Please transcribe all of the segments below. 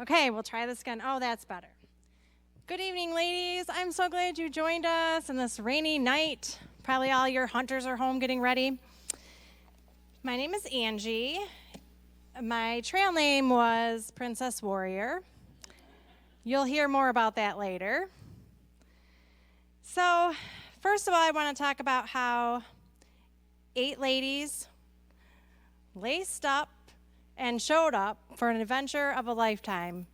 Okay, we'll try this again. Oh, that's better. Good evening, ladies. I'm so glad you joined us on this rainy night. Probably all your hunters are home getting ready. My name is Angie. My trail name was Princess Warrior. You'll hear more about that later. So, first of all, I want to talk about how 8 ladies laced up and showed up for an adventure of a lifetime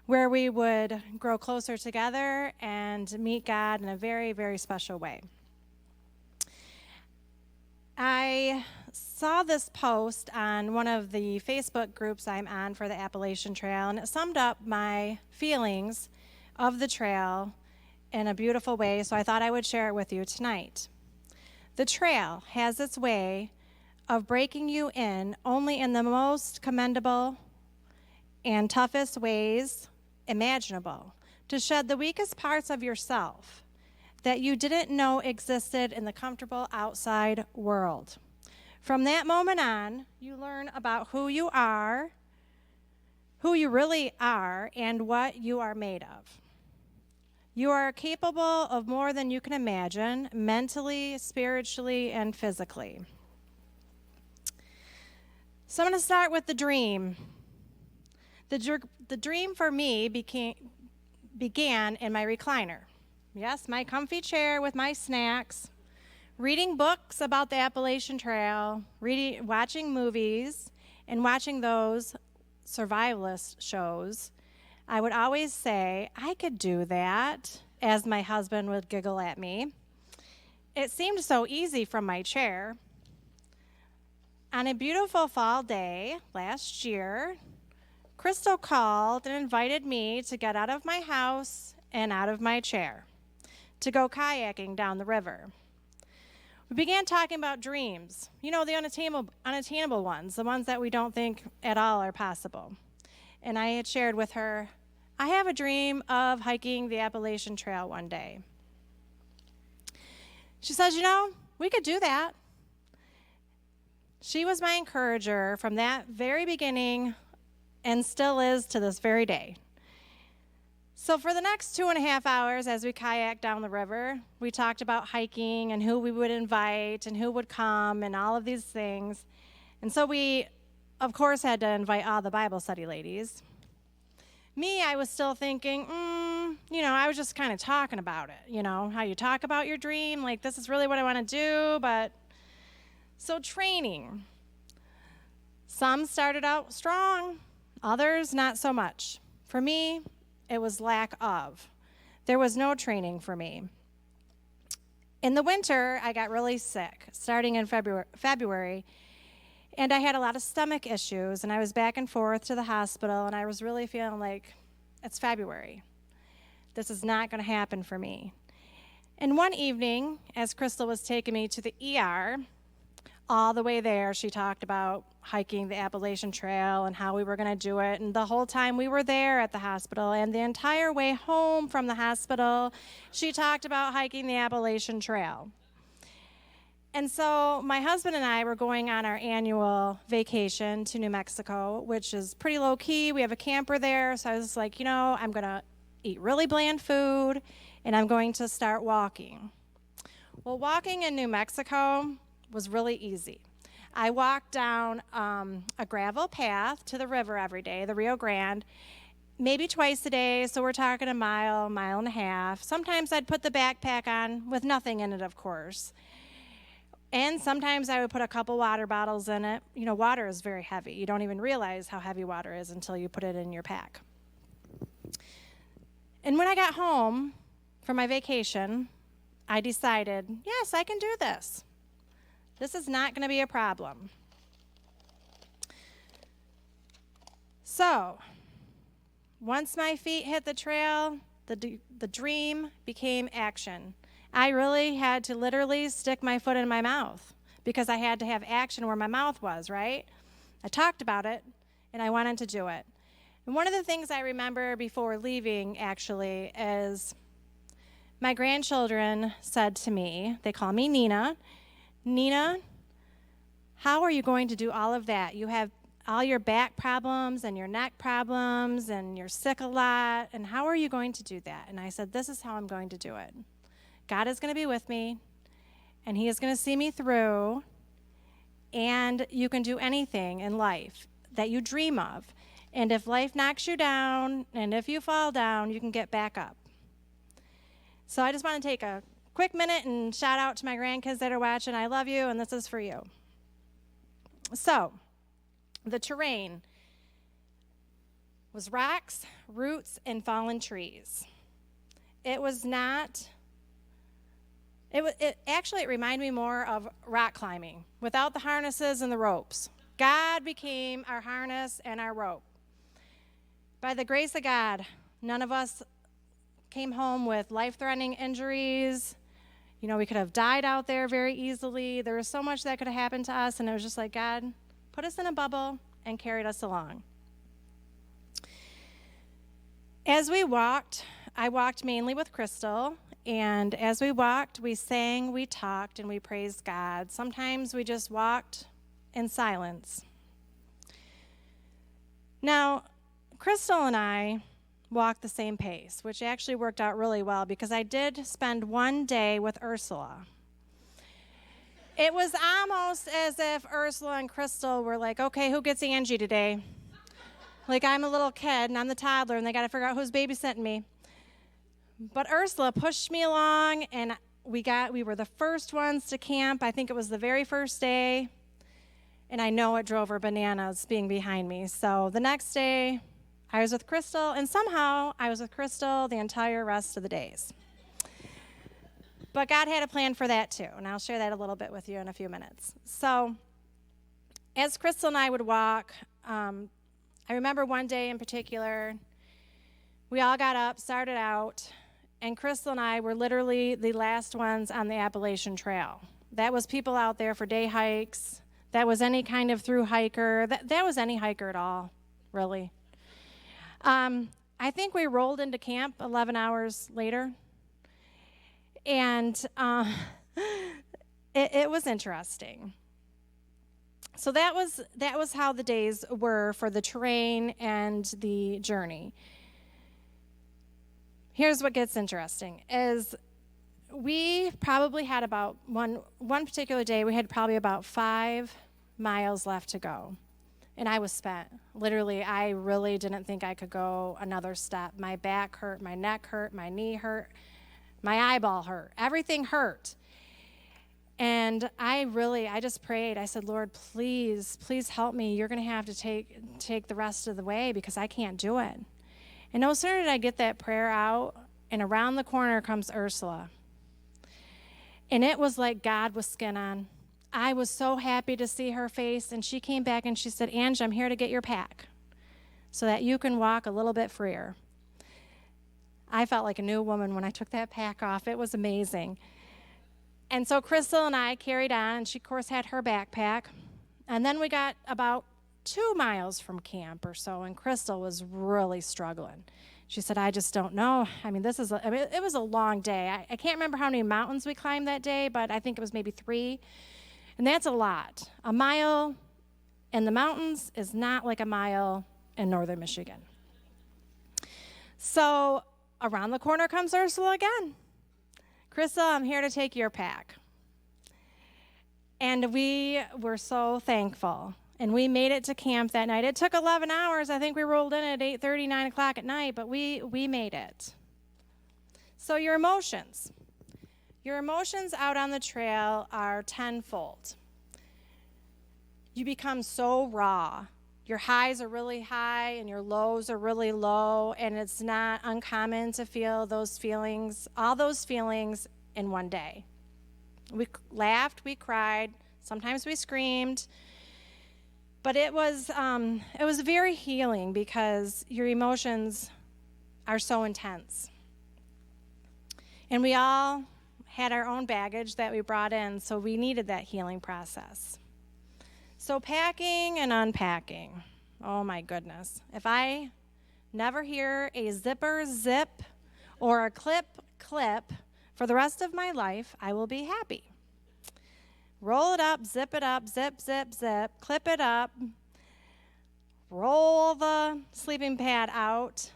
where we would grow closer together and meet God in a very, very special way. I saw this post on one of the Facebook groups I'm on for the Appalachian Trail, and it summed up my feelings of the trail in a beautiful way, so I thought I would share it with you tonight. The trail has its way of breaking you in only in the most commendable and toughest ways imaginable, to shed the weakest parts of yourself that you didn't know existed in the comfortable outside world. From that moment on, you learn about who you are, who you really are, and what you are made of. You are capable of more than you can imagine, mentally, spiritually, and physically. So I'm going to start with the dream. The dream for me began in my recliner. Yes, my comfy chair with my snacks, reading books about the Appalachian Trail, watching movies, and watching those survivalist shows. I would always say, I could do that, as my husband would giggle at me. It seemed so easy from my chair. On a beautiful fall day last year, Crystal called and invited me to get out of my house and out of my chair to go kayaking down the river. We began talking about dreams, the unattainable ones, the ones that we don't think at all are possible. And I had shared with her, I have a dream of hiking the Appalachian Trail one day. She says, we could do that. She was my encourager from that very beginning and still is to this very day. So for the next 2.5 hours as we kayaked down the river, we talked about hiking and who we would invite and who would come and all of these things. And so we, of course, had to invite all the Bible study ladies. Me, I was still thinking, I was just kind of talking about it, how you talk about your dream, like this is really what I want to do, but so training. Some started out strong, others not so much. For me, it was lack of. There was no training for me. In the winter, I got really sick, starting in February, and I had a lot of stomach issues, and I was back and forth to the hospital, and I was really feeling like, it's February. This is not going to happen for me. And one evening, as Crystal was taking me to the ER, all the way there, she talked about hiking the Appalachian Trail and how we were going to do it. And the whole time we were there at the hospital and the entire way home from the hospital, she talked about hiking the Appalachian Trail. And so my husband and I were going on our annual vacation to New Mexico, which is pretty low key. We have a camper there. So I was like, I'm going to eat really bland food and I'm going to start walking. Well, walking in New Mexico was really easy. I walked down a gravel path to the river every day, the Rio Grande, maybe twice a day, so we're talking a mile and a half. Sometimes I'd put the backpack on with nothing in it, of course. And sometimes I would put a couple water bottles in it. Water is very heavy. You don't even realize how heavy water is until you put it in your pack. And when I got home from my vacation, I decided, yes, I can do this. This is not going to be a problem. So, once my feet hit the trail, the dream became action. I really had to literally stick my foot in my mouth because I had to have action where my mouth was, right? I talked about it, and I wanted to do it. And one of the things I remember before leaving, actually, is my grandchildren said to me, they call me Nina, how are you going to do all of that? You have all your back problems and your neck problems and you're sick a lot, and how are you going to do that? And I said, this is how I'm going to do it. God is going to be with me, and he is going to see me through, and you can do anything in life that you dream of. And if life knocks you down, and if you fall down, you can get back up. So I just want to take a quick minute and shout out to my grandkids that are watching. I love you, and this is for you. So, the terrain was rocks, roots, and fallen trees. It was not, it reminded me more of rock climbing without the harnesses and the ropes. God became our harness and our rope. By the grace of God, none of us came home with life-threatening injuries. You know, we could have died out there very easily. There was so much that could have happened to us, and it was just like, God put us in a bubble and carried us along. As we walked, I walked mainly with Crystal, and as we walked, we sang, we talked, and we praised God. Sometimes we just walked in silence. Now, Crystal and I walked the same pace, which actually worked out really well because I did spend one day with Ursula. It was almost as if Ursula and Crystal were like, okay, who gets Angie today? Like, I'm a little kid and I'm the toddler and they got to figure out who's babysitting me. But Ursula pushed me along, and we were the first ones to camp. I think it was the very first day, and I know it drove her bananas being behind me. So the next day, I was with Crystal, and somehow I was with Crystal the entire rest of the days. But God had a plan for that too, and I'll share that a little bit with you in a few minutes. So as Crystal and I would walk, I remember one day in particular, we all got up, started out, and Crystal and I were literally the last ones on the Appalachian Trail. That was people out there for day hikes. That was any kind of through hiker. That was any hiker at all, really. I think we rolled into camp 11 hours later, and it was interesting. So that was how the days were for the terrain and the journey. Here's what gets interesting, is we probably had about one particular day, we had probably about 5 miles left to go. And I was spent. Literally, I really didn't think I could go another step. My back hurt, my neck hurt, my knee hurt, my eyeball hurt. Everything hurt. And I just prayed. I said, Lord, please help me. You're going to have to take the rest of the way because I can't do it. And no sooner did I get that prayer out, and around the corner comes Ursula. And it was like God with skin on. I was so happy to see her face, and she came back and she said, Angie, I'm here to get your pack so that you can walk a little bit freer. I felt like a new woman when I took that pack off. It was amazing. And so Crystal and I carried on, and she, of course, had her backpack. And then we got about 2 miles from camp or so, and Crystal was really struggling. She said, I just don't know. I mean, it was a long day. I can't remember how many mountains we climbed that day, but I think it was maybe 3. And that's a lot. A mile in the mountains is not like a mile in northern Michigan. So around the corner comes Ursula again. Crystal, I'm here to take your pack. And we were so thankful. And we made it to camp that night. It took 11 hours. I think we rolled in at 8:30, 9 o'clock at night, but we made it. So your emotions. Your emotions out on the trail are tenfold. You become so raw. Your highs are really high and your lows are really low, and it's not uncommon to feel those feelings, all those feelings in one day. We laughed, we cried, sometimes we screamed, but it was very healing because your emotions are so intense. And we all had our own baggage that we brought in, so we needed that healing process. So packing and unpacking, oh my goodness. If I never hear a zipper zip or a clip for the rest of my life, I will be happy. Roll it up, zip, zip, zip, clip it up. roll the sleeping pad out,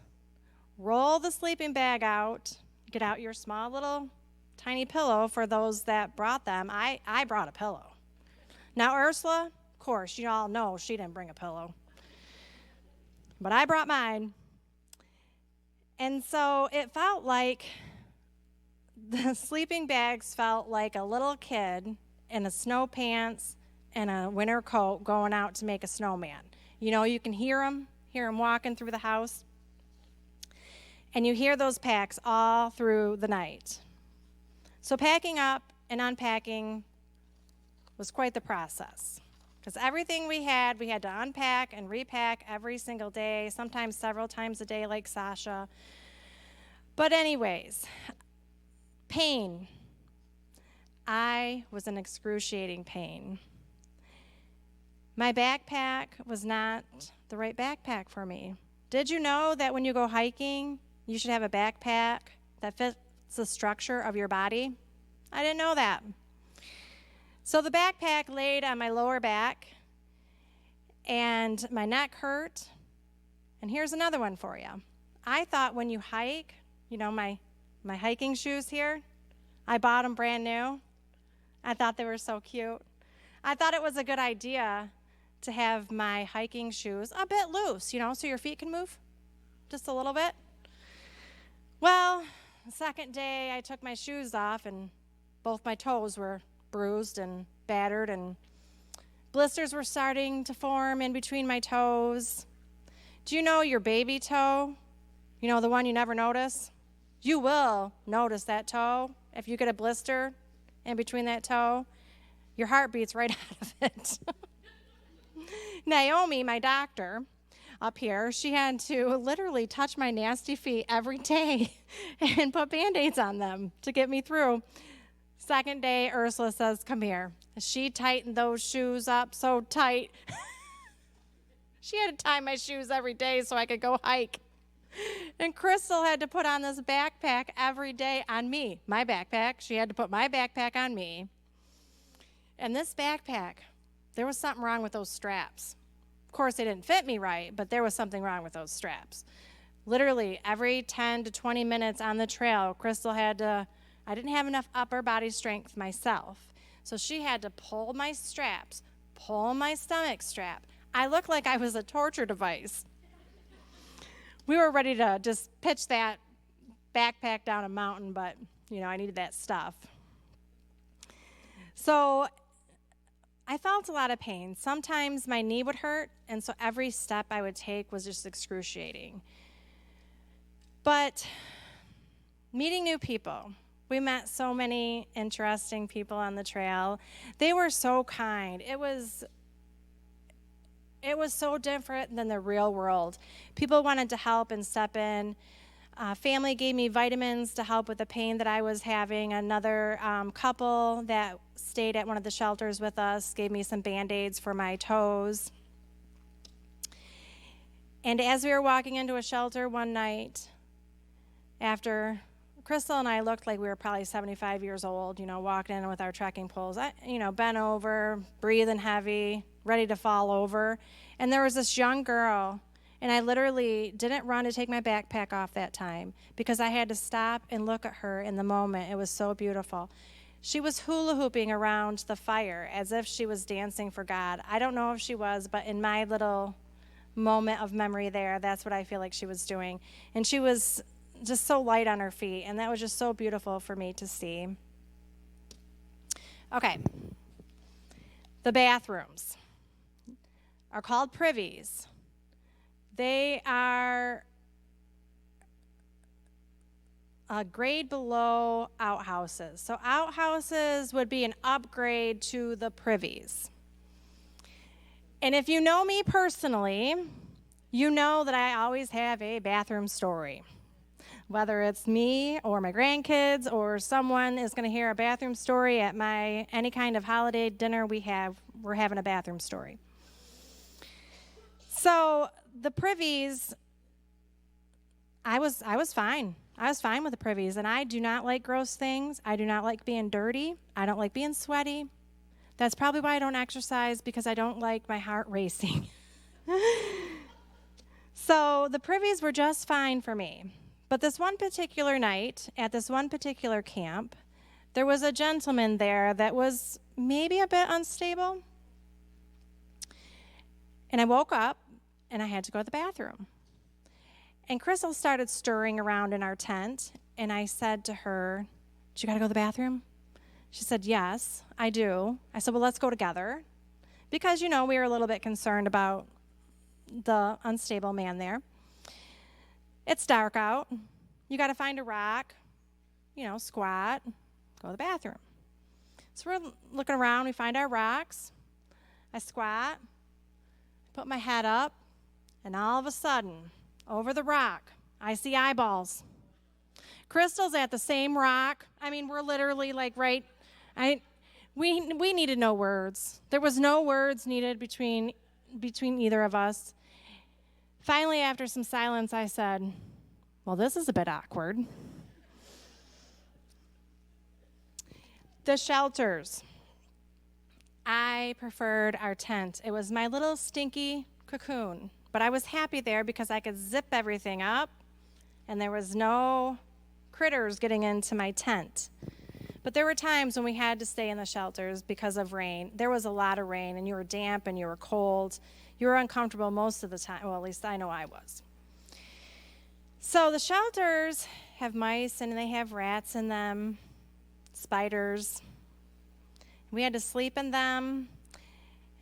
roll the sleeping bag out, get out your small little tiny pillow for those that brought them. I brought a pillow. Now, Ursula, of course, you all know she didn't bring a pillow. But I brought mine. And so it felt like the sleeping bags felt like a little kid in a snow pants and a winter coat going out to make a snowman. You know, you can hear them walking through the house. And you hear those packs all through the night. So packing up and unpacking was quite the process. Because everything we had to unpack and repack every single day, sometimes several times a day like Sasha. But anyways, pain. I was in excruciating pain. My backpack was not the right backpack for me. Did you know that when you go hiking, you should have a backpack that fits the structure of your body? I didn't know that. So the backpack laid on my lower back, and my neck hurt. And here's another one for you. I thought when you hike, you know, my hiking shoes here, I bought them brand new. I thought they were so cute. I thought it was a good idea to have my hiking shoes a bit loose, you know, so your feet can move just a little bit. Well, the second day I took my shoes off, and both my toes were bruised and battered, and blisters were starting to form in between my toes. Do you know your baby toe? You know, the one you never notice? You will notice that toe. If you get a blister in between that toe, your heart beats right out of it. Naomi, my doctor up here, she had to literally touch my nasty feet every day and put Band-Aids on them to get me through. Second day, Ursula says, come here. She tightened those shoes up so tight. She had to tie my shoes every day so I could go hike. And Crystal had to put on this backpack every day on me. My backpack. She had to put my backpack on me. And this backpack, there was something wrong with those straps. Of course, they didn't fit me right, but there was something wrong with those straps. Literally, every 10 to 20 minutes on the trail, Crystal had to, I didn't have enough upper body strength myself, so she had to pull my straps, pull my stomach strap. I looked like I was a torture device. We were ready to just pitch that backpack down a mountain, but, you know, I needed that stuff. So I felt a lot of pain. Sometimes my knee would hurt, and so every step I would take was just excruciating. But meeting new people, we met so many interesting people on the trail. They were so kind. It was so different than the real world. People wanted to help and step in. Family gave me vitamins to help with the pain that I was having. Another couple that stayed at one of the shelters with us gave me some Band-Aids for my toes. And as we were walking into a shelter one night, after Crystal and I looked like we were probably 75 years old, you know, walking in with our trekking poles, bent over, breathing heavy, ready to fall over. And there was this young girl, and I literally didn't run to take my backpack off that time because I had to stop and look at her in the moment. It was so beautiful. She was hula hooping around the fire as if she was dancing for God. I don't know if she was, but in my little moment of memory there, that's what I feel like she was doing. And she was just so light on her feet, and that was just so beautiful for me to see. Okay. The bathrooms are called privies. They are a grade below outhouses. So outhouses would be an upgrade to the privies. And if you know me personally, you know that I always have a bathroom story. Whether it's me or my grandkids or someone is going to hear a bathroom story at any kind of holiday dinner we're having a bathroom story. So the privies, I was fine. I was fine with the privies, and I do not like gross things. I do not like being dirty. I don't like being sweaty. That's probably why I don't exercise, because I don't like my heart racing. So the privies were just fine for me. But this one particular night, at this one particular camp, there was a gentleman there that was maybe a bit unstable. And I woke up, and I had to go to the bathroom. And Crystal started stirring around in our tent, and I said to her, "Do you got to go to the bathroom?" She said, "Yes, I do." I said, "Well, let's go together." Because, we were a little bit concerned about the unstable man there. It's dark out. You got to find a rock, squat, go to the bathroom. So we're looking around. We find our rocks. I squat, put my head up, and all of a sudden, over the rock, I see eyeballs. Crystal's at the same rock. I mean, we're literally like right. We needed no words. There was no words needed between either of us. Finally, after some silence, I said, "Well, this is a bit awkward." The shelters. I preferred our tent. It was my little stinky cocoon, but I was happy there because I could zip everything up, and there was no critters getting into my tent. But there were times when we had to stay in the shelters because of rain. There was a lot of rain, and you were damp and you were cold. You were uncomfortable most of the time. Well, at least I know I was. So the shelters have mice, and they have rats in them, spiders. We had to sleep in them.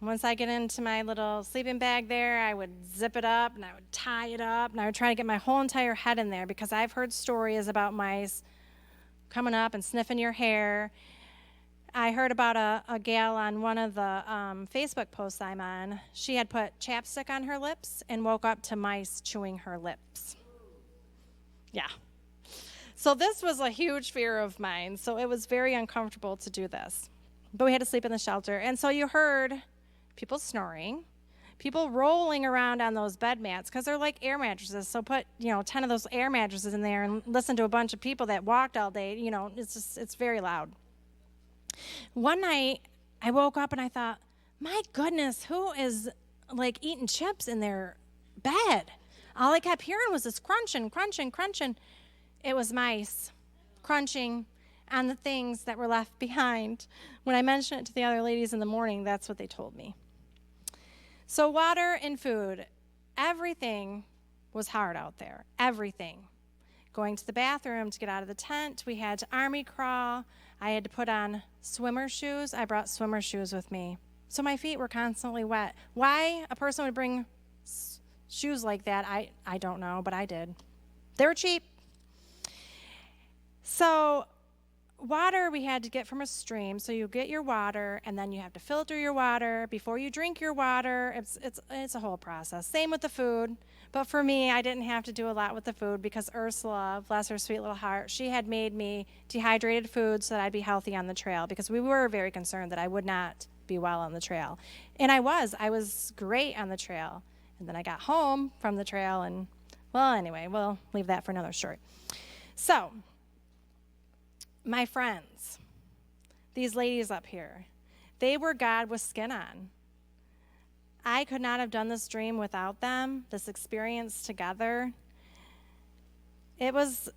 And once I get into my little sleeping bag there, I would zip it up, and I would tie it up, and I would try to get my whole entire head in there because I've heard stories about mice coming up and sniffing your hair. I heard about a gal on one of the Facebook posts I'm on. She had put chapstick on her lips and woke up to mice chewing her lips. Yeah. So this was a huge fear of mine. So it was very uncomfortable to do this. But we had to sleep in the shelter. And so you heard people snoring, people rolling around on those bed mats because they're like air mattresses. So put, 10 of those air mattresses in there and listen to a bunch of people that walked all day. It's very loud. One night I woke up and I thought, my goodness, who is like eating chips in their bed? All I kept hearing was this crunching, crunching, crunching. It was mice crunching on the things that were left behind. When I mentioned it to the other ladies in the morning, that's what they told me. So water and food, everything was hard out there, everything. Going to the bathroom to get out of the tent, we had to army crawl. I had to put on swimmer shoes. I brought swimmer shoes with me. So my feet were constantly wet. Why a person would bring shoes like that, I don't know, but I did. They were cheap. So water we had to get from a stream. So you get your water, and then you have to filter your water before you drink your water. It's a whole process. Same with the food. But for me, I didn't have to do a lot with the food because Ursula, bless her sweet little heart, she had made me dehydrated food so that I'd be healthy on the trail because we were very concerned that I would not be well on the trail. And I was great on the trail. And then I got home from the trail and, well, anyway, we'll leave that for another story. So, my friends, these ladies up here, they were God with skin on. I could not have done this dream without them, this experience together. It was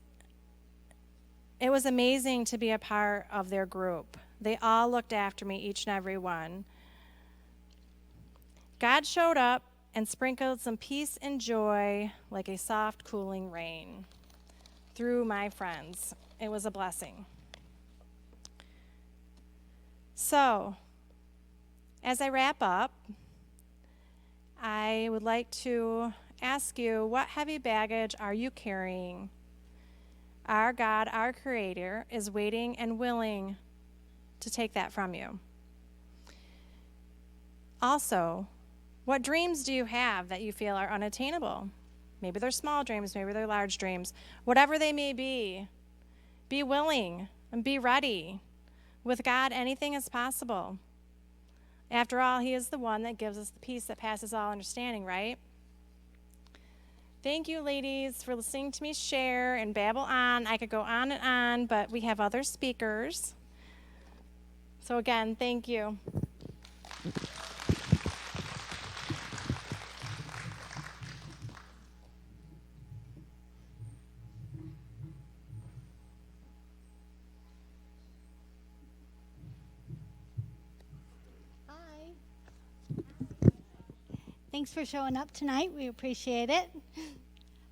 amazing to be a part of their group. They all looked after me, each and every one. God showed up and sprinkled some peace and joy like a soft, cooling rain through my friends. It was a blessing. So, as I wrap up, I would like to ask you, what heavy baggage are you carrying? Our God, our Creator, is waiting and willing to take that from you. Also, what dreams do you have that you feel are unattainable? Maybe they're small dreams, maybe they're large dreams. Whatever they may be willing and be ready. With God, anything is possible. After all, He is the one that gives us the peace that passes all understanding, right? Thank you, ladies, for listening to me share and babble on. I could go on and on, but we have other speakers. So again, thank you. Thanks for showing up tonight. We appreciate it.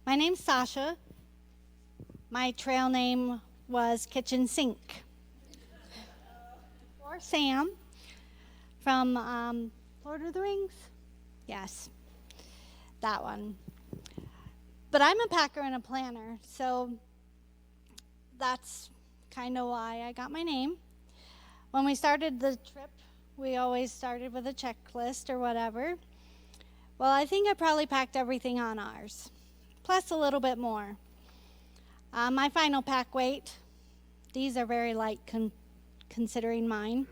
My name's Sasha. My trail name was Kitchen Sink. Or Sam from Lord of the Rings. Yes, that one. But I'm a packer and a planner, so that's kind of why I got my name. When we started the trip, we always started with a checklist or whatever. Well, I think I probably packed everything on ours, plus a little bit more. My final pack weight, these are very light considering mine.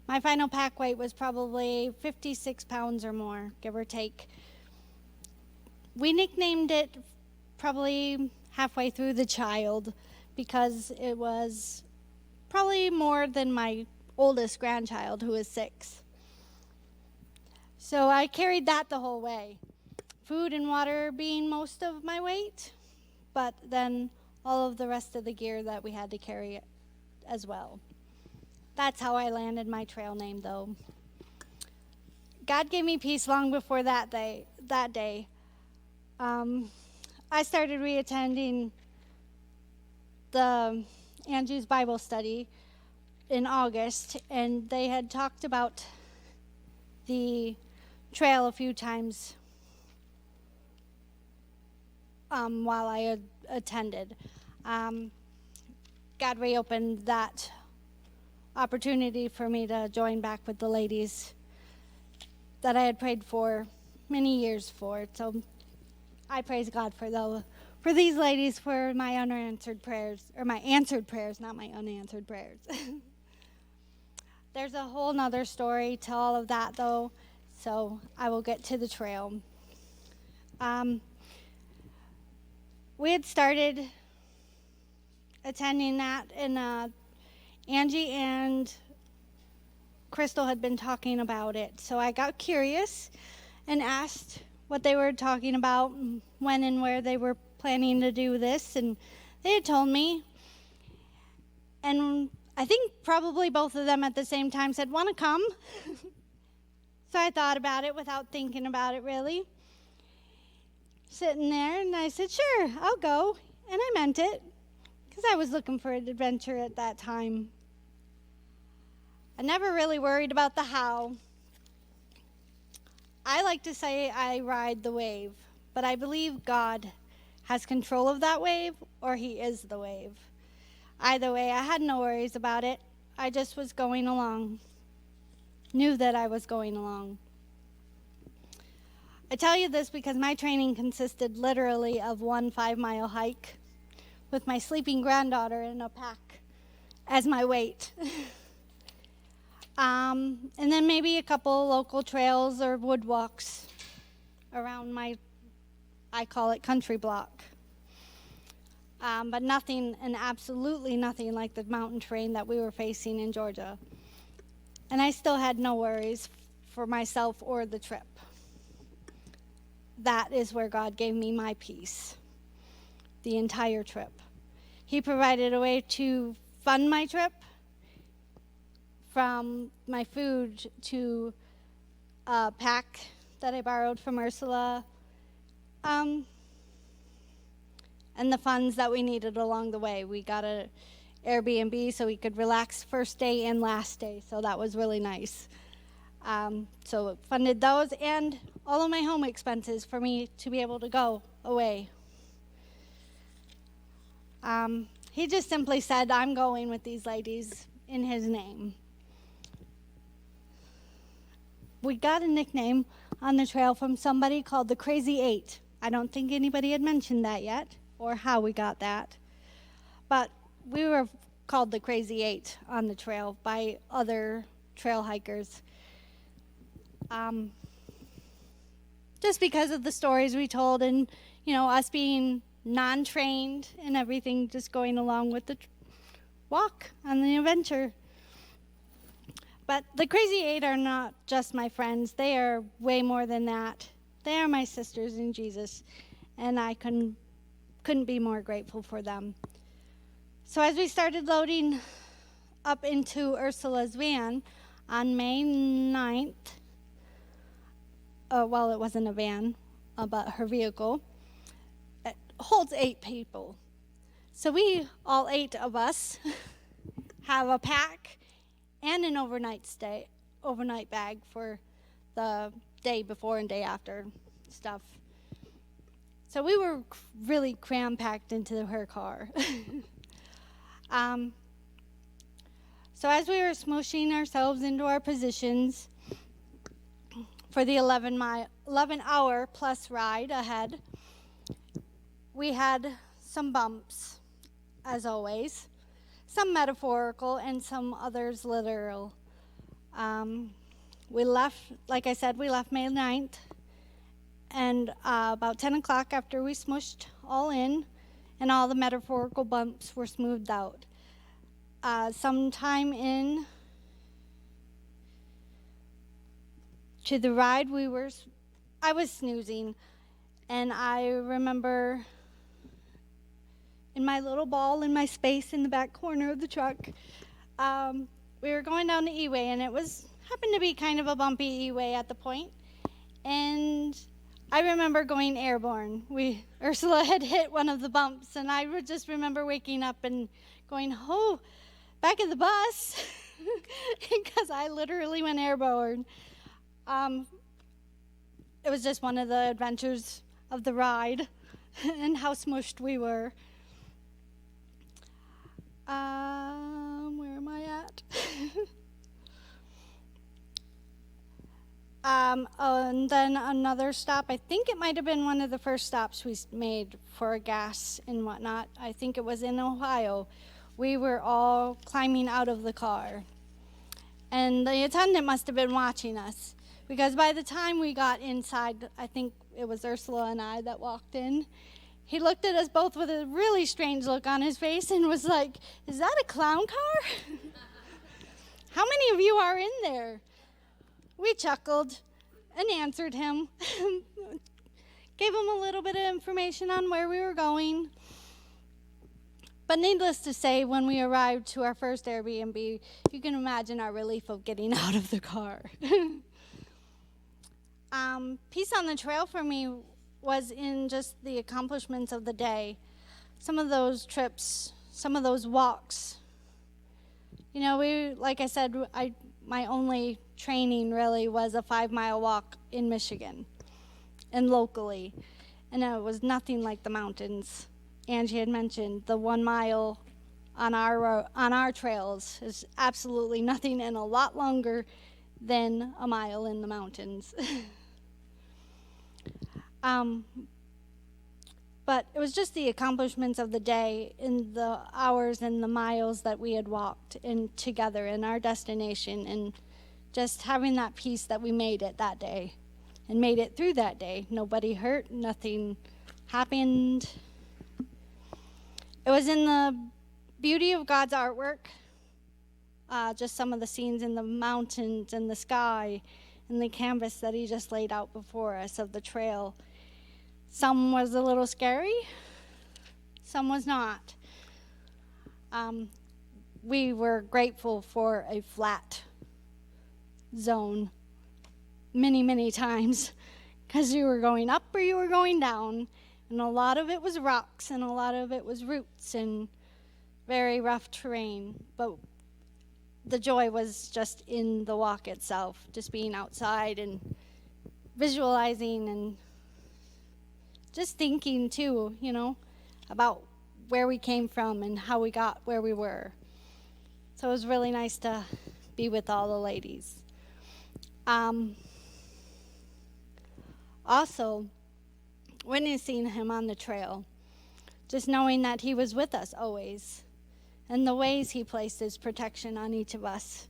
My final pack weight was probably 56 pounds or more, give or take. We nicknamed it probably halfway through the child because it was probably more than my oldest grandchild, who is 6. So I carried that the whole way. Food and water being most of my weight, but then all of the rest of the gear that we had to carry as well. That's how I landed my trail name, though. God gave me peace long before that day. I started reattending the Angie's Bible study in August, and they had talked about the trail a few times while I had attended. God reopened that opportunity for me to join back with the ladies that I had prayed for many years for. So I praise God for these ladies, for my unanswered prayers, or my answered prayers, not my unanswered prayers. There's a whole nother story to all of that, though, so I will get to the trail. We had started attending that, and Angie and Crystal had been talking about it, so I got curious and asked what they were talking about, when and where they were planning to do this, and they had told me. And I think probably both of them at the same time said, "Want to come?" So I thought about it without thinking about it really. Sitting there, and I said, "Sure, I'll go." And I meant it, because I was looking for an adventure at that time. I never really worried about the how. I like to say I ride the wave, but I believe God has control of that wave, or he is the wave. Either way, I had no worries about it. I just was going along. Knew that I was going along. I tell you this because my training consisted literally of one 5-mile hike with my sleeping granddaughter in a pack as my weight. And then maybe a couple local trails or wood walks around my, I call it country block. But nothing, and absolutely nothing like the mountain terrain that we were facing in Georgia. And I still had no worries for myself or the trip. That is where God gave me my peace, the entire trip. He provided a way to fund my trip, from my food to a pack that I borrowed from Ursula, and the funds that we needed along the way. We got an Airbnb so we could relax first day and last day, so that was really nice. So it funded those and all of my home expenses for me to be able to go away. He just simply said, "I'm going with these ladies in his name." We got a nickname on the trail from somebody called the Crazy 8. I don't think anybody had mentioned that yet, or how we got that. But we were called the Crazy 8 on the trail by other trail hikers. Just because of the stories we told, and us being non-trained and everything, just going along with the walk on the adventure. But the Crazy 8 are not just my friends. They are way more than that. They are my sisters in Jesus, and I couldn't be more grateful for them. So as we started loading up into Ursula's van on May 9th well, it wasn't a van, but her vehicle. It holds 8 people. So we, all 8 of us, have a pack and an overnight bag for the day before and day after stuff. So we were really cram-packed into her car. So as we were smooshing ourselves into our positions for the 11-hour plus ride ahead, we had some bumps, as always, some metaphorical and some others literal. We left, like I said, we left May 9th, and about 10 o'clock after we smushed all in and all the metaphorical bumps were smoothed out. Sometime in to the ride, I was snoozing, and I remember in my little ball in my space in the back corner of the truck, we were going down the E-way, and it happened to be kind of a bumpy E-way at the point, and I remember going airborne. Ursula had hit one of the bumps, and I just remember waking up and going, oh, back in the bus, because I literally went airborne. It was just one of the adventures of the ride and how smushed we were. Where am I at? And then another stop, I think it might have been one of the first stops we made for gas and whatnot. I think it was in Ohio. We were all climbing out of the car. And the attendant must have been watching us, because by the time we got inside, I think it was Ursula and I that walked in, he looked at us both with a really strange look on his face and was like, is that a clown car? How many of you are in there? We chuckled and answered him, gave him a little bit of information on where we were going. But needless to say, when we arrived to our first Airbnb, you can imagine our relief of getting out of the car. Peace on the trail for me was in just the accomplishments of the day. Some of those trips, some of those walks. You know, like I said, my only training really was a 5-mile walk in Michigan and locally. And it was nothing like the mountains. Angie had mentioned the 1 mile on our trails is absolutely nothing and a lot longer than a mile in the mountains. But it was just the accomplishments of the day in the hours and the miles that we had walked in together in our destination, and just having that peace that we made it that day and made it through that day. Nobody hurt, nothing happened. It was in the beauty of God's artwork, just some of the scenes in the mountains and the sky and the canvas that he just laid out before us of the trail. Some was a little scary, some was not. We were grateful for a flat zone many, many times, because you were going up or you were going down, and a lot of it was rocks and a lot of it was roots and very rough terrain. But the joy was just in the walk itself, just being outside and visualizing and just thinking too, you know, about where we came from and how we got where we were. So it was really nice to be with all the ladies. Also, witnessing him on the trail, just knowing that he was with us always, and the ways he placed his protection on each of us.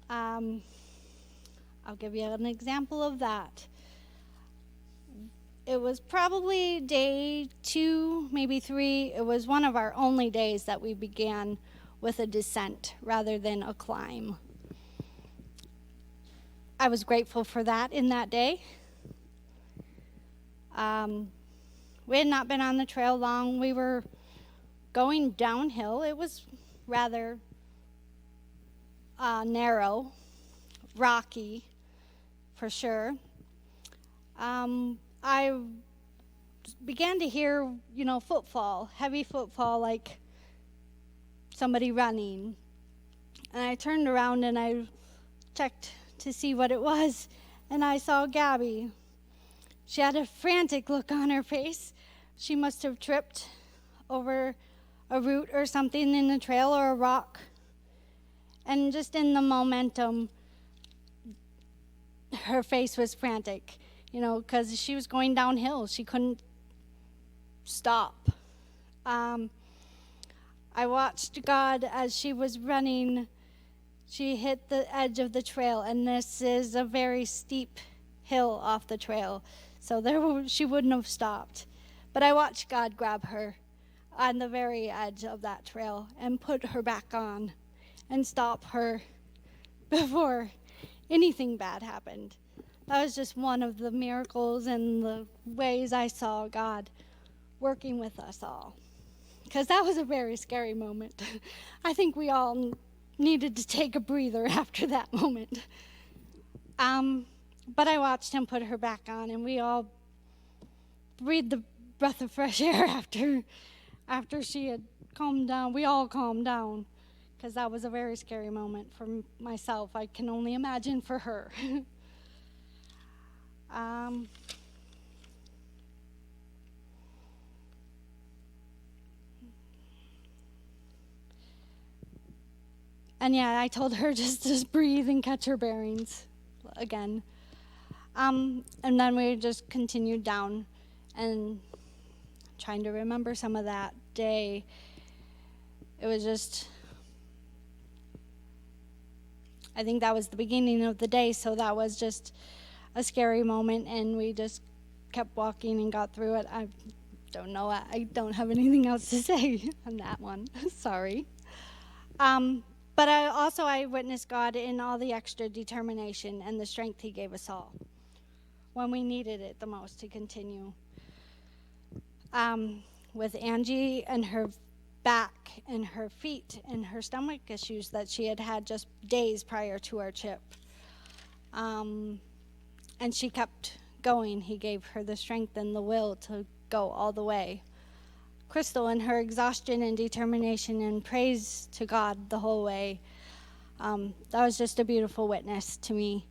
I'll give you an example of that. It was probably day 2, maybe 3. It was one of our only days that we began with a descent rather than a climb. I was grateful for that in that day. We had not been on the trail long. We were going downhill. It was rather narrow, rocky, for sure. I began to hear, footfall, heavy footfall, like somebody running. And I turned around and I checked to see what it was, and I saw Gabby. She had a frantic look on her face. She must have tripped over a root or something in the trail or a rock. And just in the momentum, her face was frantic, because she was going downhill. She couldn't stop. I watched God as she was running. She hit the edge of the trail, and this is a very steep hill off the trail, so she wouldn't have stopped. But I watched God grab her on the very edge of that trail and put her back on and stop her before anything bad happened. That was just one of the miracles and the ways I saw God working with us all. Because that was a very scary moment. I think we all needed to take a breather after that moment. But I watched him put her back on, and we all breathed the breath of fresh air after she had calmed down. We all calmed down, because that was a very scary moment for myself. I can only imagine for her. And yeah, I told her just breathe and catch her bearings again. And then we just continued down and trying to remember some of that day. It was just, I think that was the beginning of the day, so that was just a scary moment, and we just kept walking and got through it. I don't know, I don't have anything else to say on that one. Sorry. But I witnessed God in all the extra determination and the strength he gave us all when we needed it the most to continue. With Angie and her back and her feet and her stomach issues that she had just days prior to our trip. And she kept going. He gave her the strength and the will to go all the way. Crystal and her exhaustion and determination and praise to God the whole way. That was just a beautiful witness to me.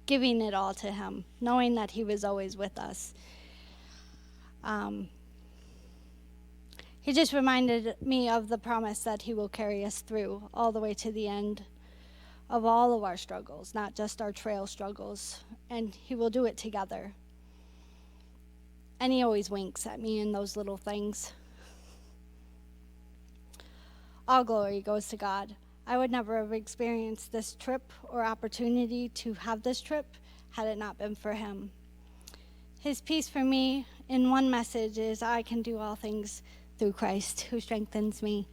Giving it all to him, knowing that he was always with us. He just reminded me of the promise that he will carry us through all the way to the end of all of our struggles, not just our trail struggles, and he will do it together. And he always winks at me in those little things. All glory goes to God. I would never have experienced this trip or opportunity to have this trip had it not been for him. His peace for me in one message is I can do all things through Christ who strengthens me.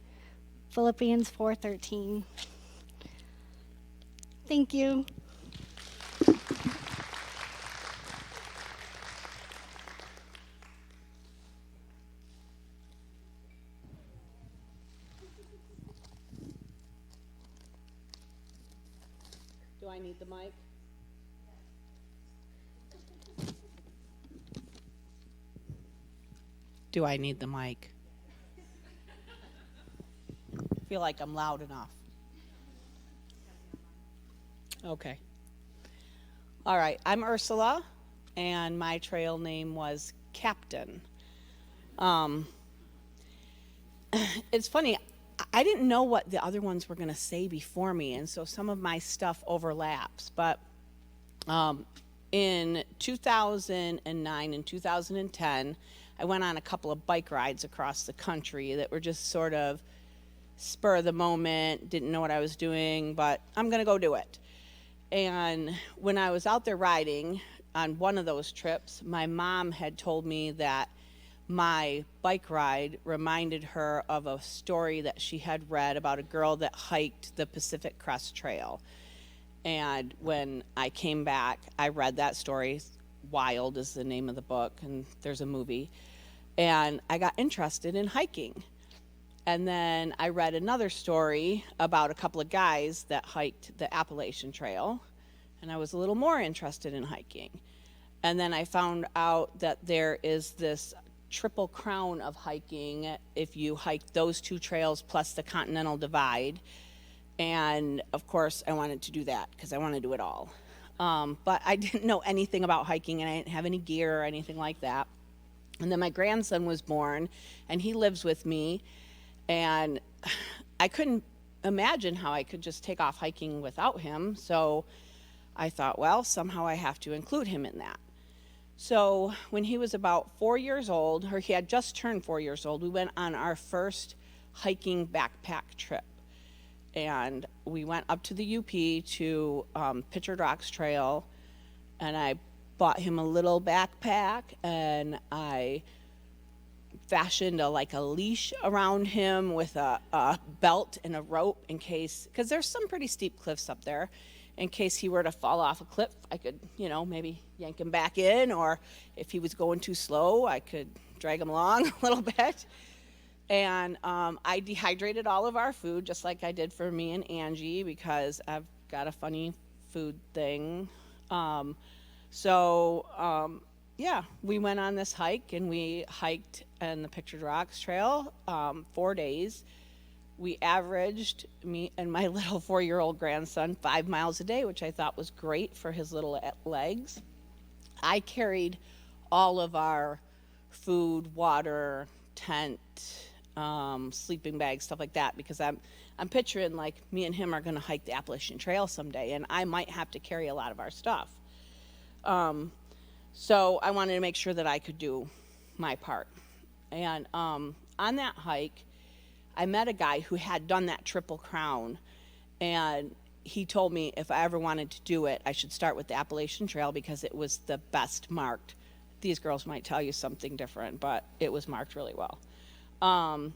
Philippians 4:13. Thank you. Do I need the mic? Do I need the mic? I feel like I'm loud enough. Okay. All right, I'm Ursula, and my trail name was Captain. It's funny, I didn't know what the other ones were going to say before me, and so some of my stuff overlaps. But in 2009 and 2010, I went on a couple of bike rides across the country that were just sort of spur of the moment, didn't know what I was doing, but I'm going to go do it. And when I was out there riding on one of those trips, my mom had told me that my bike ride reminded her of a story that she had read about a girl that hiked the Pacific Crest Trail. And when I came back, I read that story. Wild is the name of the book, and there's a movie. And I got interested in hiking. And then I read another story about a couple of guys that hiked the Appalachian Trail, and I was a little more interested in hiking. And then I found out that there is this triple crown of hiking if you hike those two trails plus the Continental Divide. And of course, I wanted to do that because I want to do it all. But I didn't know anything about hiking, and I didn't have any gear or anything like that. And then my grandson was born, and he lives with me, and I couldn't imagine how I could just take off hiking without him. So I thought, well, somehow I have to include him in that. So when he was about 4 years old, or he had just turned 4 years old, we went on our first hiking backpack trip. And we went up to the UP to Pictured Rocks Trail, and I bought him a little backpack, and I fashioned a leash around him with a belt and a rope in case, because there's some pretty steep cliffs up there. In case he were to fall off a cliff, I could, maybe yank him back in, or if he was going too slow, I could drag him along a little bit. And I dehydrated all of our food, just like I did for me and Angie, because I've got a funny food thing. We went on this hike, and we hiked on the Pictured Rocks Trail 4 days. We averaged, me and my little 4-year-old grandson, 5 miles a day, which I thought was great for his little legs. I carried all of our food, water, tent, sleeping bags, stuff like that, because I'm picturing like me and him are going to hike the Appalachian Trail someday, and I might have to carry a lot of our stuff. So I wanted to make sure that I could do my part. And on that hike, I met a guy who had done that Triple Crown, and he told me if I ever wanted to do it, I should start with the Appalachian Trail because it was the best marked. These girls might tell you something different, but it was marked really well. And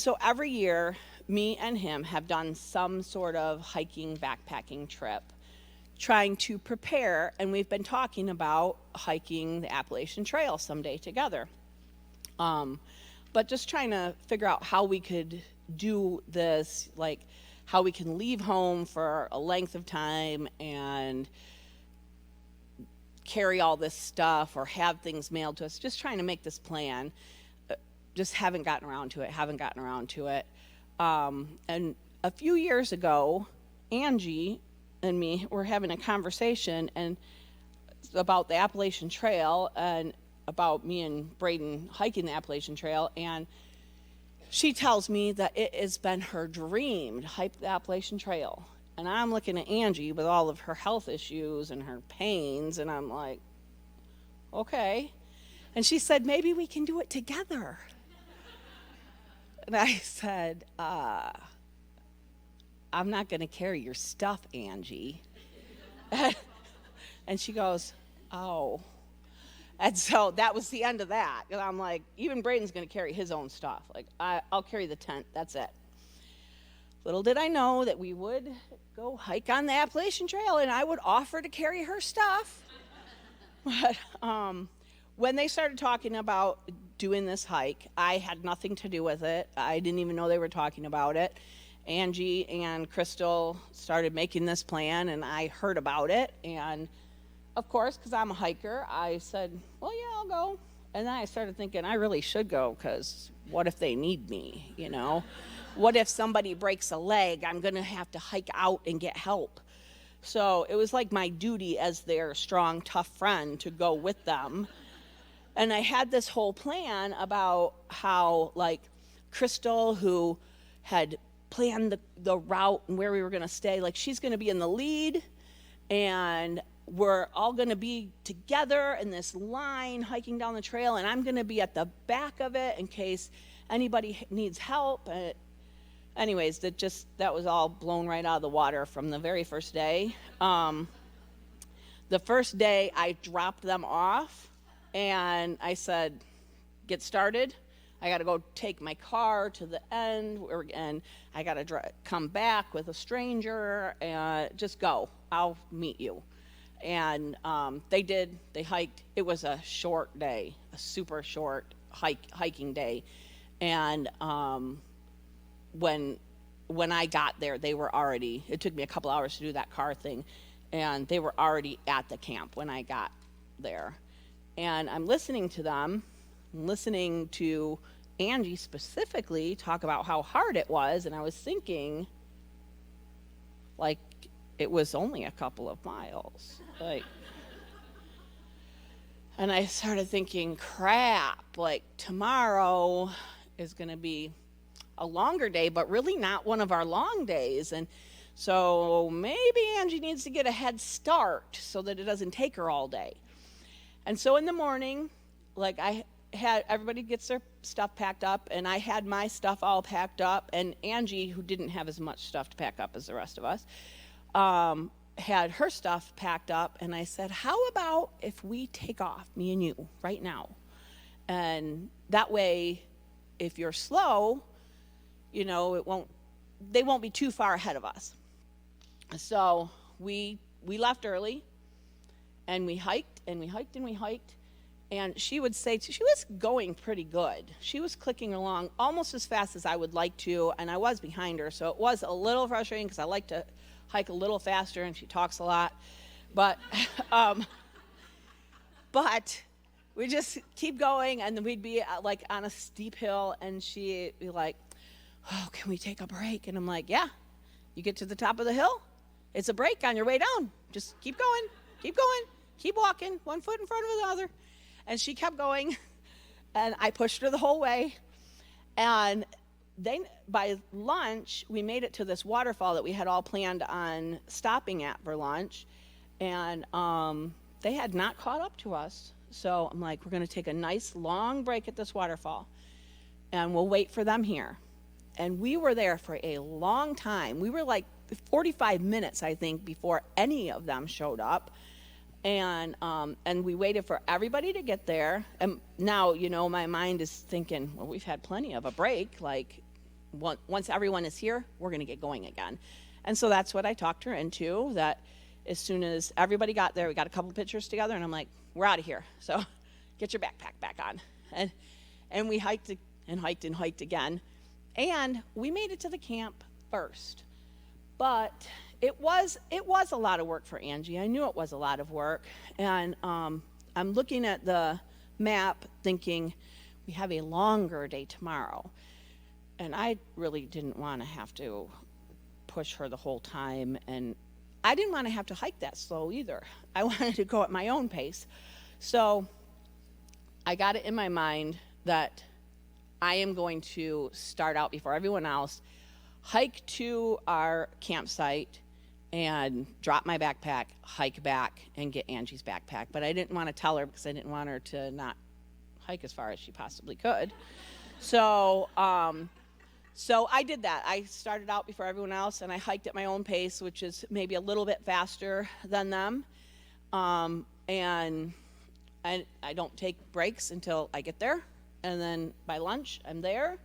so every year, me and him have done some sort of hiking, backpacking trip, trying to prepare, and we've been talking about hiking the Appalachian Trail someday together. But just trying to figure out how we could do this, like how we can leave home for a length of time and carry all this stuff or have things mailed to us, just trying to make this plan. Just haven't gotten around to it. And a few years ago, Angie and me were having a conversation and about the Appalachian Trail and about me and Braden hiking the Appalachian Trail, and she tells me that it has been her dream to hike the Appalachian Trail. And I'm looking at Angie with all of her health issues and her pains, and I'm like, okay. And she said, maybe we can do it together. And I said, I'm not going to carry your stuff, Angie. And she goes, oh. And so that was the end of that. And I'm like, even Braden's going to carry his own stuff. Like, I'll carry the tent. That's it. Little did I know that we would go hike on the Appalachian Trail, and I would offer to carry her stuff. But when they started talking about doing this hike, I had nothing to do with it. I didn't even know they were talking about it. Angie and Crystal started making this plan, and I heard about it. And of course, because I'm a hiker, I said, well, yeah, I'll go. And then I started thinking, I really should go, because what if they need me, What if somebody breaks a leg? I'm going to have to hike out and get help. So it was like my duty as their strong, tough friend to go with them. And I had this whole plan about how, like, Crystal, who had planned the route and where we were going to stay, like, she's going to be in the lead, and we're all going to be together in this line hiking down the trail, and I'm going to be at the back of it in case anybody needs help. Anyways, that was all blown right out of the water from the very first day. The first day I dropped them off, and I said, get started. I got to go take my car to the end, and I got to come back with a stranger, and just go. I'll meet you. And they did. They hiked. It was a short day, a super short hiking day. And when I got there, they were already, it took me a couple hours to do that car thing, and they were already at the camp when I got there. And I'm listening to them, listening to Angie specifically talk about how hard it was, and I was thinking, like, it was only a couple of miles. Like, and I started thinking, crap, like, tomorrow is going to be a longer day, but really not one of our long days. And so maybe Angie needs to get a head start so that it doesn't take her all day. And so in the morning, like, I had everybody gets their stuff packed up, and I had my stuff all packed up, and Angie, who didn't have as much stuff to pack up as the rest of us, had her stuff packed up, and I said, how about if we take off, me and you, right now? And that way, if you're slow, you know, they won't be too far ahead of us. So we left early, and we hiked, and we hiked, and we hiked, and she would say, she was going pretty good. She was clicking along almost as fast as I would like to, and I was behind her, so it was a little frustrating because I like to hike a little faster, and she talks a lot, but but we just keep going, and then we'd be like on a steep hill, and she'd be like, oh, can we take a break? And I'm like, yeah, you get to the top of the hill, it's a break on your way down, just keep going, keep walking, one foot in front of the other. And she kept going, and I pushed her the whole way, and then by lunch, we made it to this waterfall that we had all planned on stopping at for lunch, and they had not caught up to us. So I'm like, we're going to take a nice long break at this waterfall, and we'll wait for them here. And we were there for a long time. We were like 45 minutes, I think, before any of them showed up. And we waited for everybody to get there. And now, you know, my mind is thinking, well, we've had plenty of a break. Like, once everyone is here, we're going to get going again. And so that's what I talked her into, that as soon as everybody got there, we got a couple of pictures together, and I'm like, we're out of here. So get your backpack back on. And we hiked and hiked and hiked again. And we made it to the camp first. But it was a lot of work for Angie. I knew it was a lot of work. And I'm looking at the map thinking, we have a longer day tomorrow. And I really didn't want to have to push her the whole time. And I didn't want to have to hike that slow either. I wanted to go at my own pace. So I got it in my mind that I am going to start out before everyone else, hike to our campsite, and drop my backpack, hike back, and get Angie's backpack. But I didn't want to tell her because I didn't want her to not hike as far as she possibly could. So I did that. I started out before everyone else, and I hiked at my own pace, which is maybe a little bit faster than them. And I don't take breaks until I get there. And then by lunch, I'm there.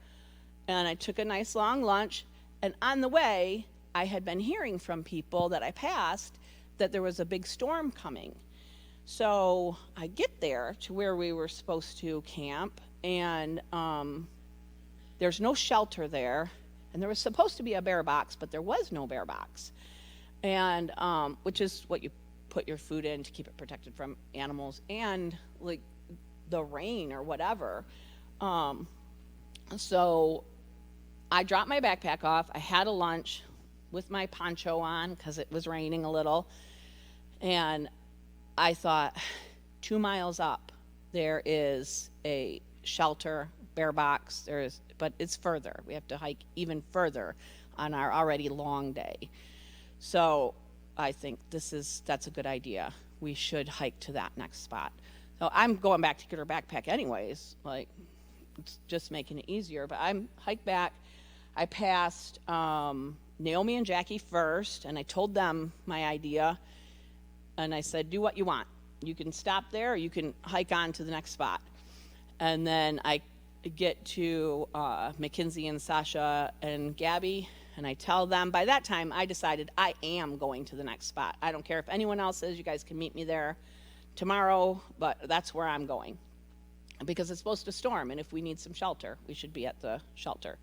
And I took a nice long lunch. And on the way, I had been hearing from people that I passed that there was a big storm coming. So I get there to where we were supposed to camp, and there's no shelter there. And there was supposed to be a bear box, but there was no bear box. And which is what you put your food in to keep it protected from animals and like the rain or whatever. So I dropped my backpack off. I had a lunch with my poncho on because it was raining a little. And I thought, 2 miles up, there is a shelter, bear box. But it's further. We have to hike even further on our already long day. So I think that's a good idea. We should hike to that next spot. So I'm going back to get her backpack anyways. Like, it's just making it easier. But I'm hiked back. I passed Naomi and Jackie first, and I told them my idea. And I said, do what you want. You can stop there, or you can hike on to the next spot. And then I get to Mackenzie and Sasha and Gabby, and I tell them, by that time, I decided I am going to the next spot. I don't care if anyone else says you guys can meet me there tomorrow, but that's where I'm going. because it's supposed to storm, and if we need some shelter, we should be at the shelter.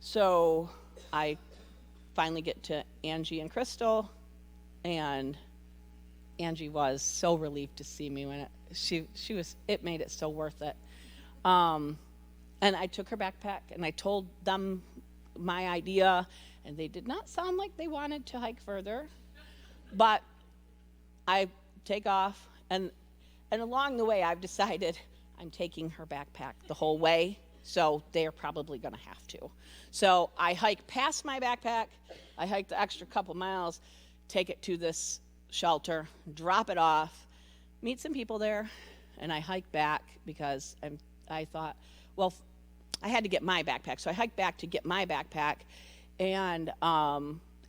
So I finally get to Angie and Crystal, and Angie was so relieved to see me when she was. It made it so worth it. And I took her backpack and I told them my idea, and they did not sound like they wanted to hike further. But I take off, and along the way I've decided I'm taking her backpack the whole way, so they're probably going to have to. So I hike past my backpack, I hike the extra couple miles, take it to this shelter, drop it off, meet some people there, and I hike back because I thought, well, I had to get my backpack. So I hiked back to get my backpack, and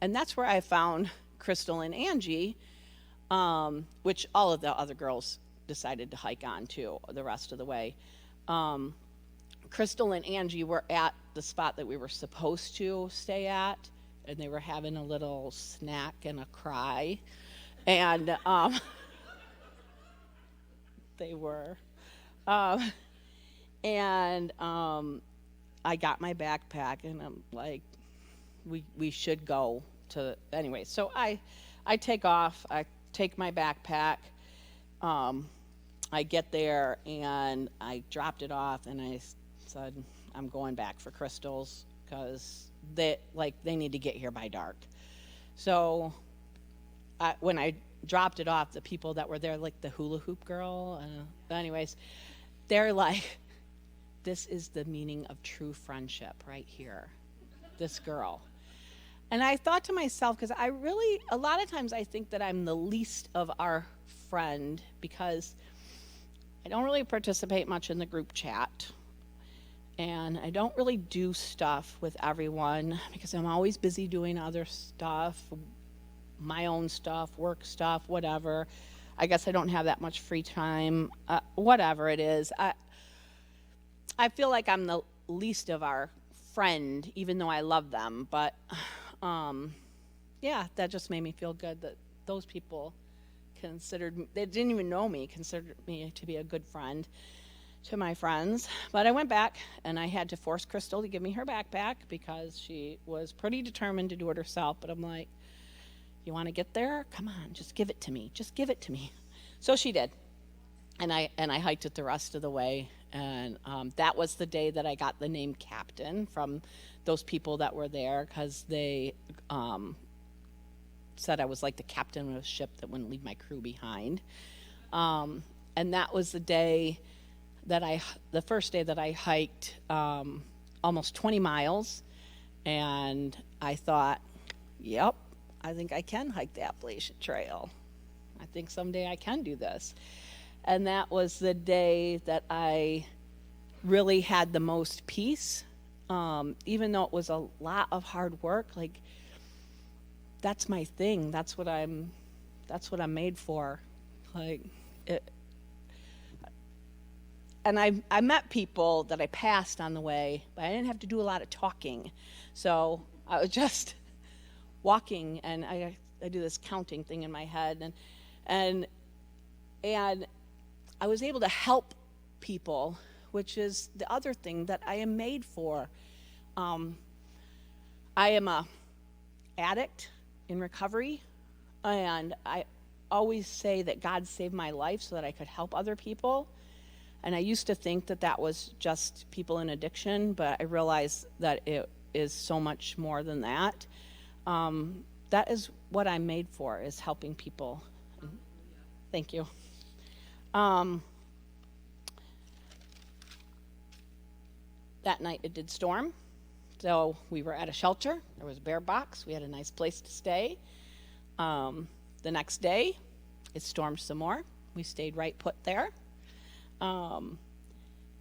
that's where I found Crystal and Angie, which all of the other girls decided to hike on too the rest of the way. Crystal and Angie were at the spot that we were supposed to stay at, and they were having a little snack and a cry, and they were. I got my backpack, and I'm like, we should go to, anyway. So I take off, I take my backpack, I get there, and I dropped it off, and I said, I'm going back for Crystals, because they need to get here by dark. So when I dropped it off, the people that were there, like the hula hoop girl, anyways, they're like, this is the meaning of true friendship right here, this girl. And I thought to myself, because a lot of times I think that I'm the least of our friend, because I don't really participate much in the group chat, and I don't really do stuff with everyone because I'm always busy doing other stuff, my own stuff, work stuff, whatever. I guess I don't have that much free time, whatever it is. I feel like I'm the least of our friend, even though I love them. But, yeah, that just made me feel good that those people they didn't even know me, considered me to be a good friend to my friends. But I went back, and I had to force Crystal to give me her backpack because she was pretty determined to do it herself. But I'm like, you want to get there? Come on, just give it to me. Just give it to me. So she did. And I hiked it the rest of the way. And that was the day that I got the name Captain from those people that were there, because they said I was like the captain of a ship that wouldn't leave my crew behind. And that was the day the first day that I hiked almost 20 miles. And I thought, yep, I think I can hike the Appalachian Trail. I think someday I can do this. And that was the day that I really had the most peace, even though it was a lot of hard work. Like, that's my thing. That's what I'm made for. Like it. And I met people that I passed on the way, but I didn't have to do a lot of talking. So I was just walking, and I do this counting thing in my head, and I was able to help people, which is the other thing that I am made for. I am a addict in recovery, and I always say that God saved my life so that I could help other people. And I used to think that that was just people in addiction, but I realized that it is so much more than that. That is what I'm made for, is helping people. Thank you. That night it did storm, so we were at a shelter. There was a bear box. We had a nice place to stay. The next day, it stormed some more. We stayed right put there.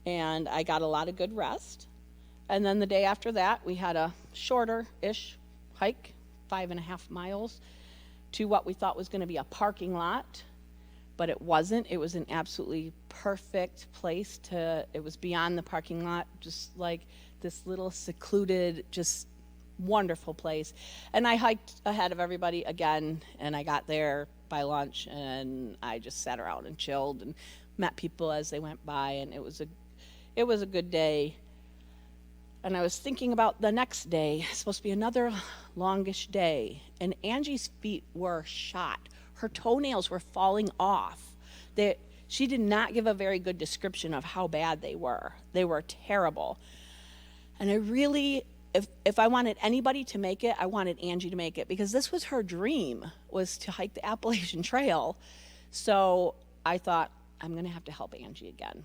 And I got a lot of good rest. And then the day after that, we had a shorter-ish hike, 5.5 miles, to what we thought was going to be a parking lot. But it wasn't. It was an absolutely perfect place it was beyond the parking lot, just like this little secluded, just wonderful place. And I hiked ahead of everybody again, and I got there by lunch, and I just sat around and chilled and met people as they went by, and it was a good day. And I was thinking about the next day. It's supposed to be another longish day, and Angie's feet were shot. Her toenails were falling off. She did not give a very good description of how bad they were. They were terrible. And I really, if I wanted anybody to make it, I wanted Angie to make it, because this was her dream, was to hike the Appalachian Trail. So I thought, I'm going to have to help Angie again.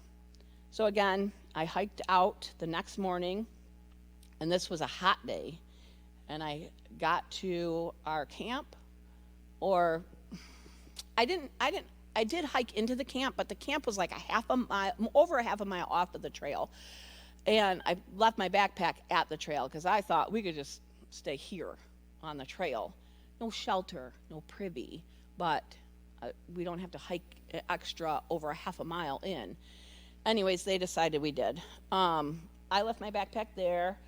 So again, I hiked out the next morning, and this was a hot day, and I got to our camp, or I did hike into the camp, but the camp was like over a half a mile off of the trail. And I left my backpack at the trail because I thought we could just stay here on the trail. No shelter, no privy, but we don't have to hike extra over a half a mile in. Anyways, they decided we did. I left my backpack there,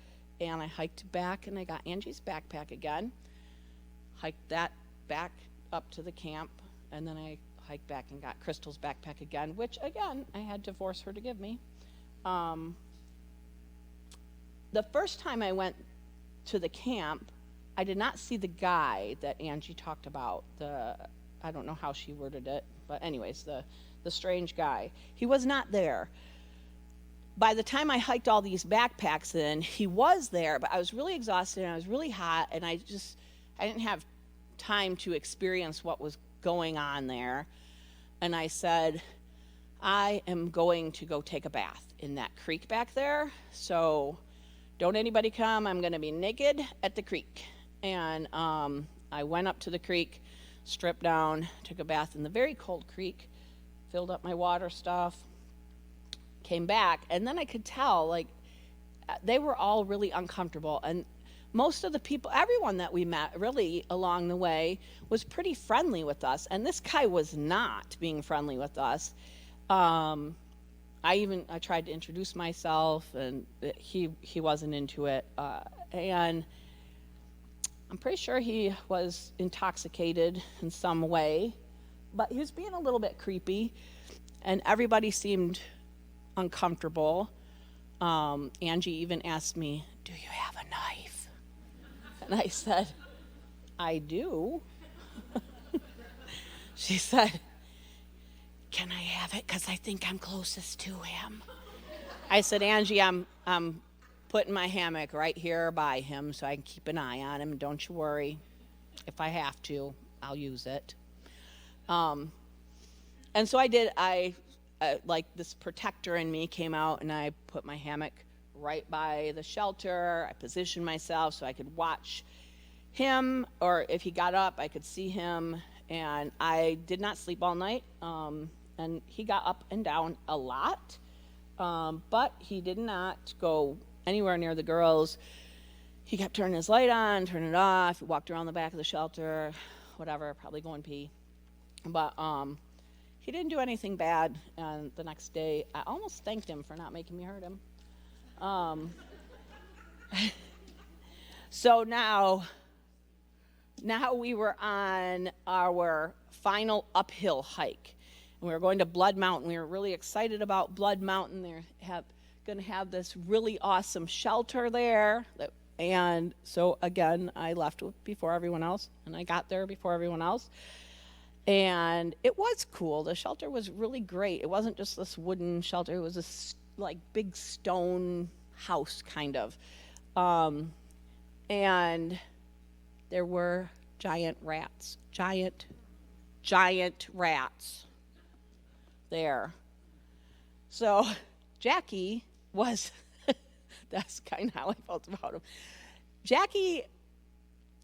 and I hiked back, and I got Angie's backpack again. Hiked that back up to the camp, and then I hiked back and got Crystal's backpack again, which, again, I had to force her to give me. The first time I went to the camp, I did not see the guy that Angie talked about. I don't know how she worded it, but anyways, the strange guy. He was not there. By the time I hiked all these backpacks in, he was there, but I was really exhausted and I was really hot, and I didn't have time to experience what was going on there. And I said, I am going to go take a bath in that creek back there, so don't anybody come. I'm going to be naked at the creek. And I went up to the creek, stripped down, took a bath in the very cold creek, filled up my water stuff, came back, and then I could tell, like, they were all really uncomfortable. And most of the people, everyone that we met really along the way was pretty friendly with us, and this guy was not being friendly with us. I tried to introduce myself, and he wasn't into it. And I'm pretty sure he was intoxicated in some way, but he was being a little bit creepy, and everybody seemed uncomfortable. Angie even asked me, "Do you have a knife?" And I said, "I do." She said, "Can I have it? Because I think I'm closest to him." I said, "Angie, I'm putting my hammock right here by him so I can keep an eye on him. Don't you worry. If I have to, I'll use it." And so I did. Like this protector in me came out, and I put my hammock right by the shelter. I positioned myself so I could watch him, or if he got up, I could see him. And I did not sleep all night. And he got up and down a lot, but he did not go anywhere near the girls. He kept turning his light on, turning it off. He walked around the back of the shelter, whatever, probably going pee. But he didn't do anything bad. And the next day, I almost thanked him for not making me hurt him. So now we were on our final uphill hike. And we were going to Blood Mountain. We were really excited about Blood Mountain. They're going to have this really awesome shelter there. And so, again, I left before everyone else, and I got there before everyone else. And it was cool. The shelter was really great. It wasn't just this wooden shelter. It was this, like, big stone house, kind of. And there were giant rats. Giant rats there. So Jackie was, that's kind of how I felt about him. Jackie,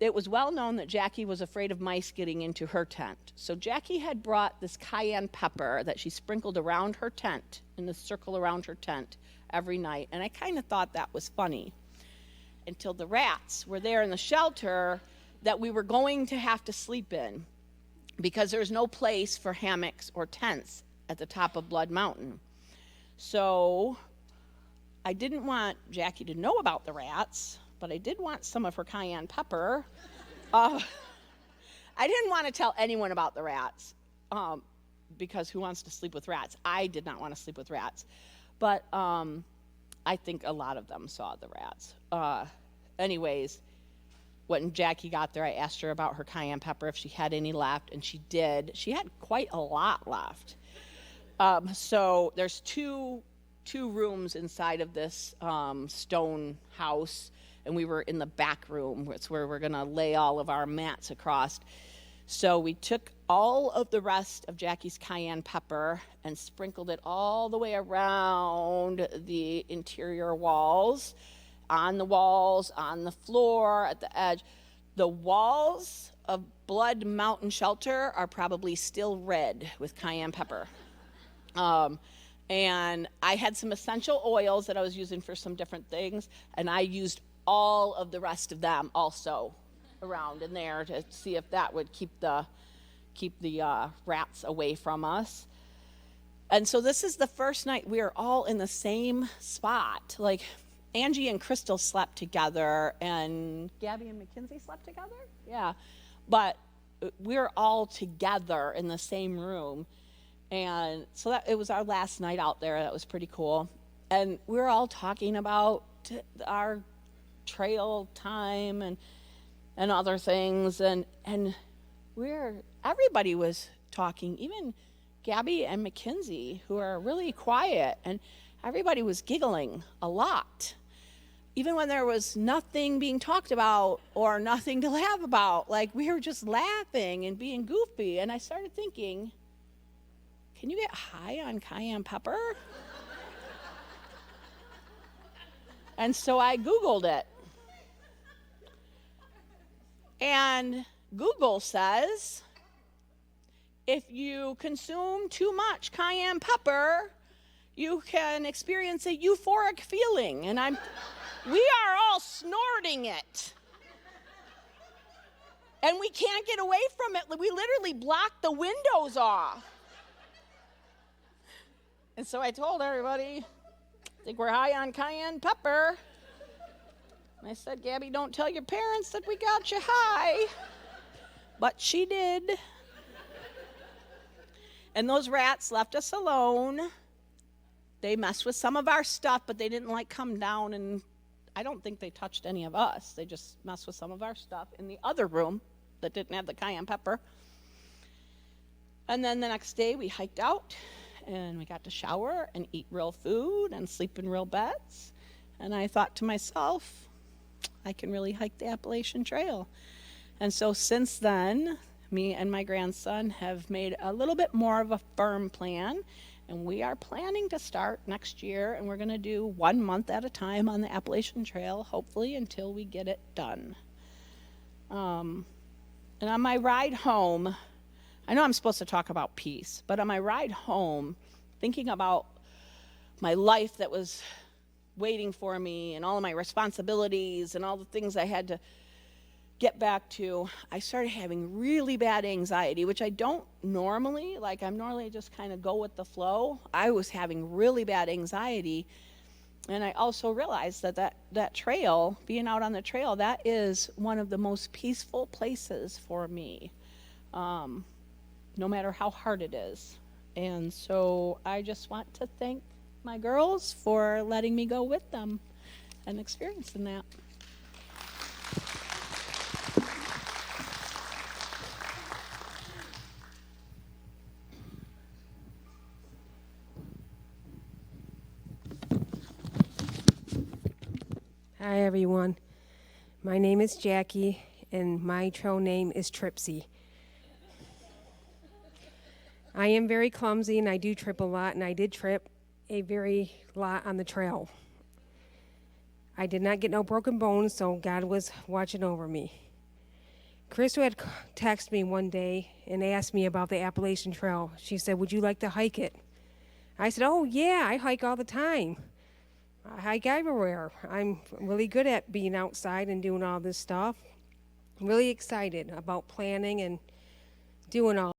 it was well known that Jackie was afraid of mice getting into her tent. So Jackie had brought this cayenne pepper that she sprinkled around her tent, in the circle around her tent every night. And I kind of thought that was funny until the rats were there in the shelter that we were going to have to sleep in, because there's no place for hammocks or tents at the top of Blood Mountain. So I didn't want Jackie to know about the rats, but I did want some of her cayenne pepper. I didn't want to tell anyone about the rats, because who wants to sleep with rats? I did not want to sleep with rats. But I think a lot of them saw the rats. Anyways, when Jackie got there, I asked her about her cayenne pepper, if she had any left, and she did. She had quite a lot left. So there's two rooms inside of this stone house, and we were in the back room. It's where we're going to lay all of our mats across. So we took all of the rest of Jackie's cayenne pepper and sprinkled it all the way around the interior walls, on the floor, at the edge. The walls of Blood Mountain Shelter are probably still red with cayenne pepper. And I had some essential oils that I was using for some different things, and I used all of the rest of them also around in there to see if that would keep the rats away from us. And so this is the first night we are all in the same spot. Like, Angie and Crystal slept together, and Gabby and Mackenzie slept together? Yeah. But we're all together in the same room. And so it was our last night out there. That was pretty cool. And we were all talking about our trail time and other things. And everybody was talking, even Gabby and Mackenzie, who are really quiet. And everybody was giggling a lot. Even when there was nothing being talked about or nothing to laugh about, like, we were just laughing and being goofy. And I started thinking, can you get high on cayenne pepper? And so I Googled it. And Google says, if you consume too much cayenne pepper, you can experience a euphoric feeling. And we are all snorting it. And we can't get away from it. We literally blocked the windows off. And so I told everybody, I think we're high on cayenne pepper. And I said, Gabby, don't tell your parents that we got you high. But she did. And those rats left us alone. They messed with some of our stuff, but they didn't come down, and I don't think they touched any of us. They just messed with some of our stuff in the other room that didn't have the cayenne pepper. And then the next day we hiked out, and we got to shower and eat real food and sleep in real beds. And I thought to myself, I can really hike the Appalachian Trail. And so since then, me and my grandson have made a little bit more of a firm plan, and we are planning to start next year, and we're going to do 1 month at a time on the Appalachian Trail, hopefully until we get it done. And on my ride home, I know I'm supposed to talk about peace, but on my ride home, thinking about my life that was waiting for me and all of my responsibilities and all the things I had to get back to, I started having really bad anxiety, which I don't normally, I'm normally just kind of go with the flow. I was having really bad anxiety. And I also realized that trail, being out on the trail, that is one of the most peaceful places for me, no matter how hard it is. And so I just want to thank my girls for letting me go with them and experiencing that. Hi everyone, my name is Jackie and my trail name is Tripsy. I am very clumsy and I do trip a lot, and I did trip a very lot on the trail. I did not get no broken bones, so God was watching over me. Crystal had texted me one day and asked me about the Appalachian Trail. She said, would you like to hike it? I said, oh yeah, I hike all the time. I hike everywhere. I'm really good at being outside and doing all this stuff. I'm really excited about planning and doing all